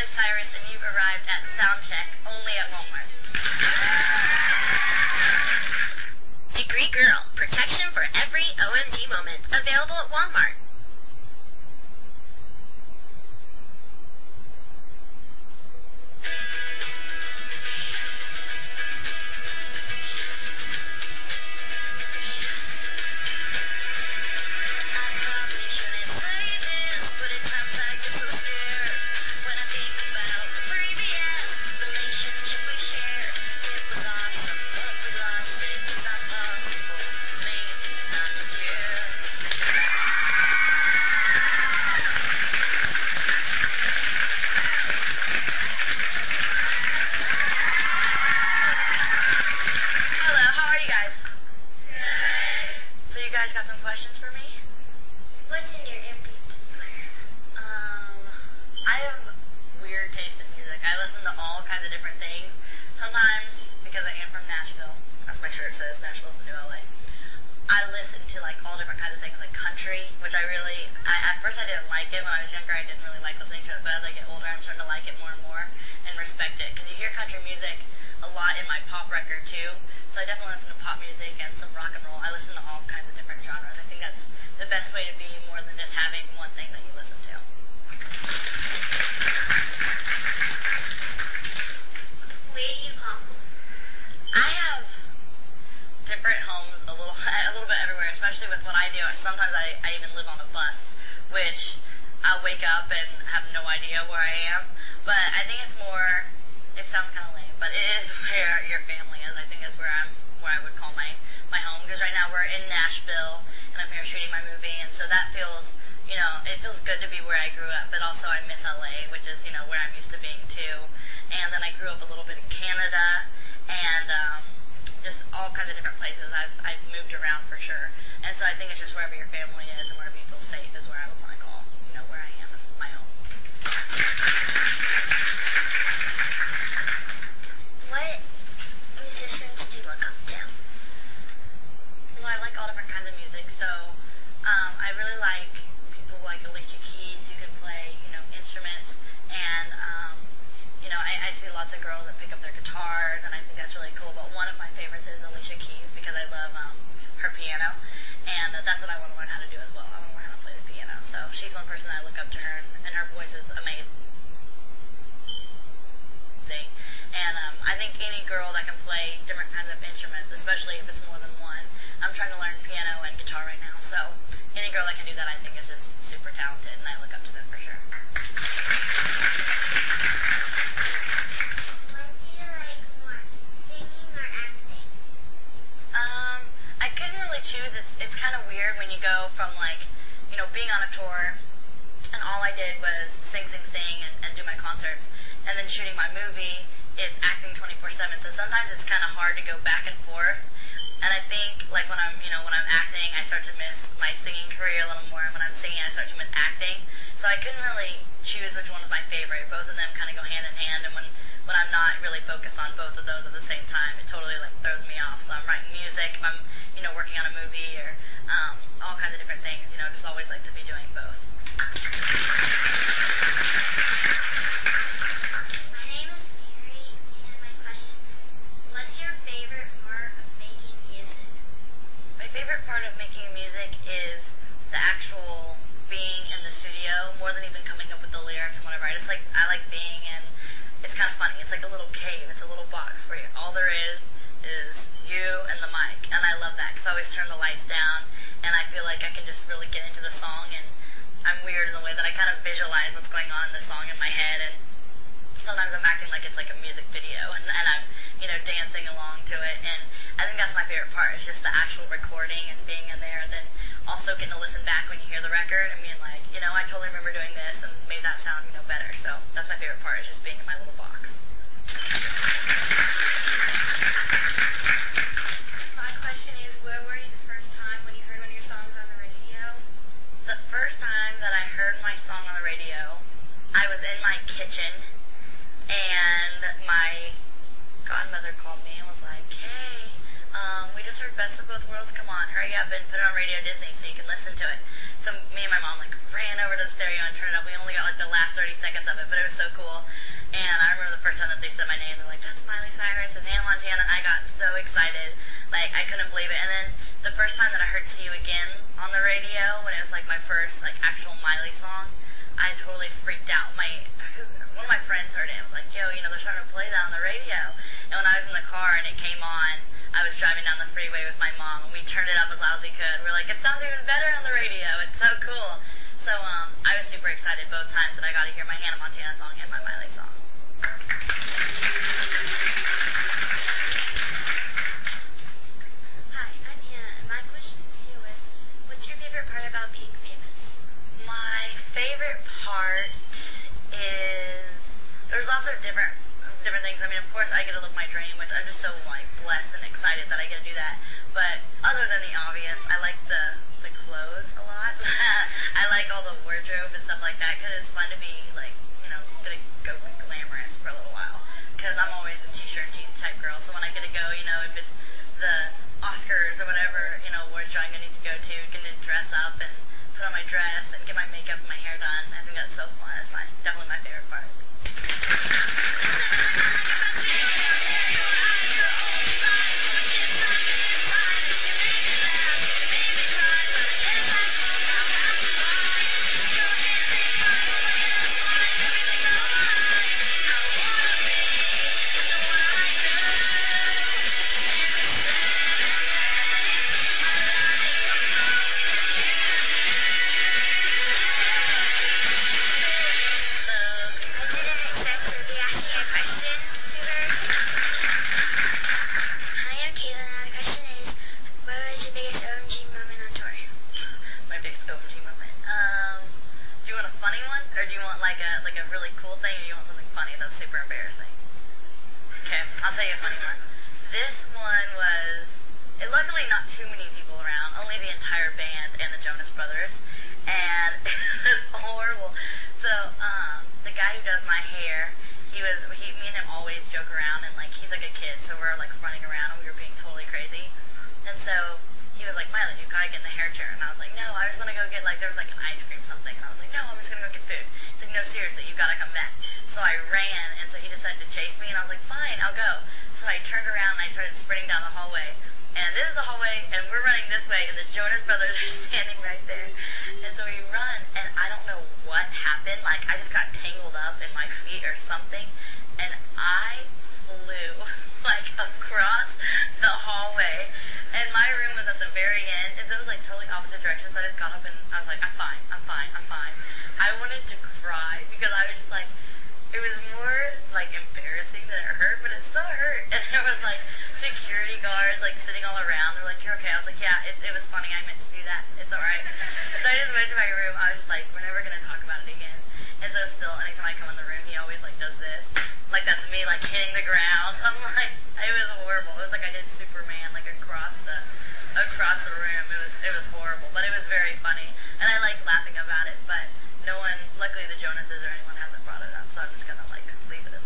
Miley Cyrus, and you've arrived at Soundcheck, only at Walmart. Degree Girl, protection for every OMG moment, available at Walmart. Got some questions for me? What's in your MP3 player? I have weird taste in music. I listen to all kinds of different things. Sometimes, because I am from Nashville, as my shirt says, Nashville's the new LA, I listen to like all different kinds of things, like country, which at first I didn't like it. When I was younger, I didn't really like listening to it, but as I get older, I'm starting to like it more and more and respect it. Because you hear country music a lot in my pop record too, so I definitely listen to pop music and some rock and roll. I listen to all kinds of different genres. I think that's the best way to be, more than just having one thing that you listen to. Where do you call home? I have different homes a little bit everywhere, especially with what I do. Sometimes I even live on a bus, which I'll wake up and have no idea where I am. But I think it's more, it sounds kind of lame, but it is where your family is. I think is where I would call my home, because right now we're in Nashville and I'm here shooting my movie, and so that feels, it feels good to be where I grew up, but also I miss LA, which is, where I'm used to being too. And then I grew up a little bit in Canada and just all kinds of different places. I've moved around for sure, and so I think it's just wherever your family is and wherever you feel safe is where I would want to call, where I am, my home. What musicians do you look up to? Well, I like all different kinds of music, so I really like people like Alicia Keys who can play, instruments, and I see lots of girls that pick up their guitars, and I think that's really cool. But one of my favorites is Alicia Keys, because I love her piano, and that's what I want to learn how to do as well. I want to learn how to play the piano, so she's one person I look up to her, and her voice is amazing. And I think any girl that can play different kinds of instruments, especially if it's more than one. I'm trying to learn piano and guitar right now, so any girl that can do that I think is just super talented, and I look up to them for sure. What do you like more, singing or acting? I couldn't really choose. It's kind of weird when you go from being on a tour and all I did was sing, and do my concerts, and then shooting my movie. It's acting 24/7, so sometimes it's kind of hard to go back and forth. And I think like when I'm acting, I start to miss my singing career a little more, and when I'm singing, I start to miss acting. So I couldn't really choose which one was my favorite. Both of them kind of go hand in hand, and when I'm not really focused on both of those at the same time, it totally throws me off. So I'm writing music, if I'm working on a movie, or all kinds of different things. Just always like to be doing both. My name is Mary, and my question is, what's your favorite part of making music? My favorite part of making music is the actual being in the studio, more than even coming up with the lyrics and whatever. I like being in, it's kind of funny, it's like a little cave, it's a little box where all there is you and the mic, and I love that, because I always turn the lights down, and I feel like I can just really get into the song, and I'm weird in the way that I kind of visualize what's going on in the song in my head, and sometimes I'm acting like it's like a music video, and I'm, dancing along to it, and I think that's my favorite part, is just the actual recording and being in there, and then also getting to listen back when you hear the record and being like, I totally remember doing this and made that sound, better. So that's my favorite part, is just being in my little box. My question is, where were you the first time when you heard one of your songs on the radio? The first time that I heard my song on the radio, I was in my kitchen, and my godmother called me and was like, hey, We just heard Best of Both Worlds, come on, hurry up and put it on Radio Disney so you can listen to it. So me and my mom like ran over to the stereo and turned it up. We only got like the last 30 seconds of it, but it was so cool. And I remember the first time that they said my name, they're like, that's Miley Cyrus, it's Hannah Montana. I got so excited, like I couldn't believe it. And then the first time that I heard See You Again on the radio, when it was like my first like actual Miley song, I totally freaked out. One of my friends heard it and was like, yo, they're starting to play that on the radio. And when I was in the car and it came on, I was driving down the freeway with my mom, and we turned it up as loud as we could. We're like, it sounds even better on the radio. It's so cool. So I was super excited both times that I got to hear my Hannah Montana song and my Miley song. Hi, I'm Hannah, and my question for you is, what's your favorite part about being famous? My favorite part is there's lots of different things. I mean, of course, I get to live my dream, which I'm just so like blessed and excited that I get to do that. But other than the obvious, I like the clothes a lot. I like all the wardrobe and stuff like that because it's fun to be like gonna go glamorous for a little while. Because I'm always a t-shirt and jeans type girl. So when I get to go, if it's the Oscars or whatever, award show I'm gonna need to go to, get to dress up and put on my dress and get my makeup and my hair done. I think that's so fun. That's definitely my favorite part. Super embarrassing. Okay, I'll tell you a funny one. This one was, luckily not too many people around, only the entire band and the Jonas Brothers, and it was horrible. So, the guy who does my hair, me and him always joke around, and like, he's like a kid, so we're like running around, and we were being totally crazy, and so, he was like, Miley, you gotta get in the hair chair, and I was like, no, I was gonna go get there was like an ice cream something, and I was like, no, I'm just gonna go get food. He's like, no, seriously, you gotta come back. So I ran, and so he decided to chase me, and I was like, fine, I'll go. So I turned around, and I started sprinting down the hallway, and this is the hallway, and we're running this way, and the Jonas Brothers are standing right there. And so we run, and I don't know what happened, like, I just got tangled up in my feet or something, and I flew, like, across the hallway, and my room was at the very end, and so it was, like, totally opposite direction, so I just got up, and I was like, I'm fine. I wanted to cry, because I was just like, it was more, like, embarrassing than it hurt, but it still hurt, and there was, like, security guards, like, sitting all around, they're like, you're okay, I was like, yeah, it was funny, I meant to do that, it's alright, and so I just went to my room, I was just like, we're never gonna talk about it again, and so still, anytime I come in the room, he always, like, does this, like, that's me, like, hitting the ground, I'm like, it was horrible, it was like I did Superman, like, across the room, it was horrible, but it was very funny, and I like laughing about it, but no one, luckily the Jonases or anyone hasn't brought it up, so I'm just gonna, like, leave it at